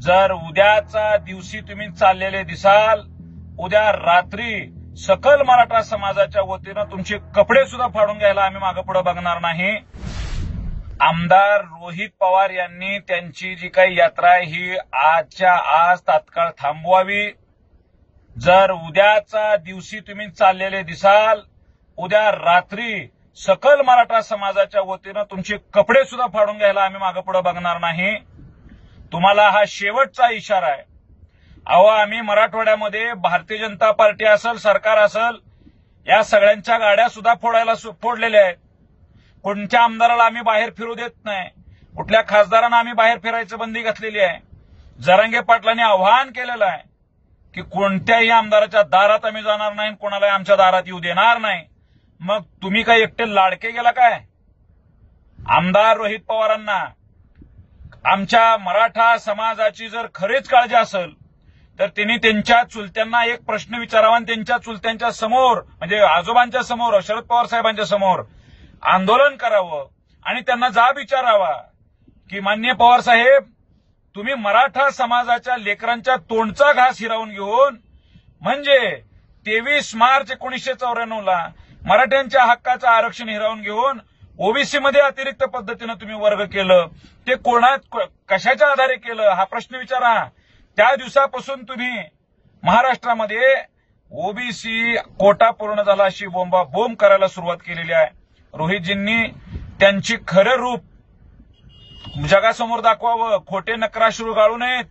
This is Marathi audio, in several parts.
जर उद्याचा दिवशी तुम्ही चाललेले दिसाल, उद्या रात्री सकल मराठा समाजाच्या वतीनं तुमचे कपडे सुद्धा फाडून घ्यायला आम्ही मागे पुढे बघणार नाही। आमदार रोहित पवार यांनी त्यांची जी काही यात्रा आहे ही आजच्या आज तात्काळ थांबवावी। जर उद्याचा दिवशी तुम्ही चाललेले दिसाल, उद्या रात्री सकल मराठा समाजाच्या वतीनं तुमचे कपडे सुद्धा फाडून घ्यायला आम्ही मागे पुढे बघणार नाही। तुम्हाला हा शेवटचा इशारा आहे। अहो, आम्ही मराठवाड्यामध्ये भारतीय जनता पार्टी असेल, सरकार असेल, या सगळ्यांच्या गाड्या सुद्धा फोडलेल्या आहेत। कोणत्या आमदाराला आम्ही बाहेर फिरू देत नाही, कुठल्या खासदारांना आम्ही बाहेर फिरायची बंदी घातलेली आहे। जरांगे पाटलांनी आवाहन केलेलं आहे की कोणत्याही आमदाराच्या दारात आम्ही जाणार नाही, कोणालाही आमच्या दारात येऊ देणार नाही। मग तुम्ही काय एकटे लाडके गेला काय? आमदार रोहित पवारांना आमच्या मराठा समाजाची जर खरीच काळजी असेल तर त्यांनी त्यांच्या चुलत्यांना एक प्रश्न विचारावा आणि त्यांच्या चुलत्यांच्या समोर, म्हणजे आजोबांच्या समोर, शरद पवार साहेबांच्या समोर आंदोलन करावं आणि त्यांना जाब विचारावा की माननीय पवार साहेब, तुम्ही मराठा समाजाच्या लेकरांच्या तोंडचा घास हिरावून घेऊन, म्हणजे 23 मार्च 1994ला मराठ्यांच्या हक्काचं आरक्षण हिरावून घेऊन ओबीसी मध्ये अतिरिक्त पद्धतीनं तुम्ही वर्ग केलं, ते कशाच्या आधारे केलं हा प्रश्न विचारा। त्या दिवसापासून तुम्ही महाराष्ट्रामध्ये ओबीसी कोटा पूर्ण झाला अशी बोंबाबोंब करायला सुरुवात केलेली आहे। रोहितजींनी त्यांची खरं रूप जगासमोर दाखवावं, खोटे नक्राश्रू गाळू नयेत।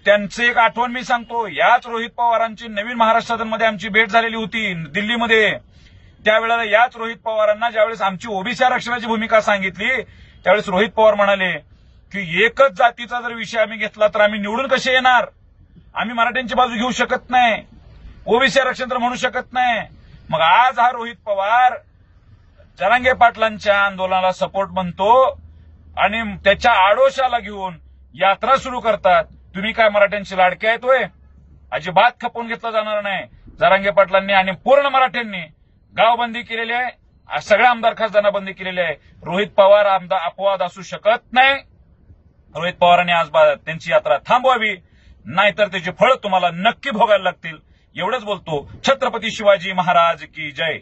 त्यांचं एक आठवण मी सांगतो, याच रोहित पवारांची नवीन महाराष्ट्रामध्ये आमची भेट झालेली होती दिल्लीमध्ये। त्यावेळेला याच रोहित पवारांना ज्यावेळेस आमची ओबीसी आरक्षणाची भूमिका सांगितली, त्यावेळेस रोहित पवार म्हणाले की एकच जातीचा जर विषय आम्ही घेतला तर आम्ही निवडून कसे येणार, आम्ही मराठ्यांची बाजू घेऊ शकत नाही, ओबीसी आरक्षण तर म्हणू शकत नाही। मग आज हा रोहित पवार जरांगे पाटलांच्या आंदोलनाला सपोर्ट म्हणतो आणि त्याच्या आडोशाला घेऊन यात्रा सुरू करतात। तुम्ही काय मराठ्यांची लाडके आहेत होय? अजिबात खपवून घेतला जाणार नाही। जरांगे पाटलांनी आणि पूर्ण मराठ्यांनी गावबंदी केलेली आहे, सगळ्या आमदार खासदारांना बंदी केलेली आहे। रोहित पवार अपवाद असू शकत नाही। रोहित पवारांनी आज त्यांची यात्रा थांबवावी, नाहीतर त्याची फळं तुम्हाला नक्की भोगायला लागतील। एवढंच बोलतो। छत्रपती शिवाजी महाराज की जय।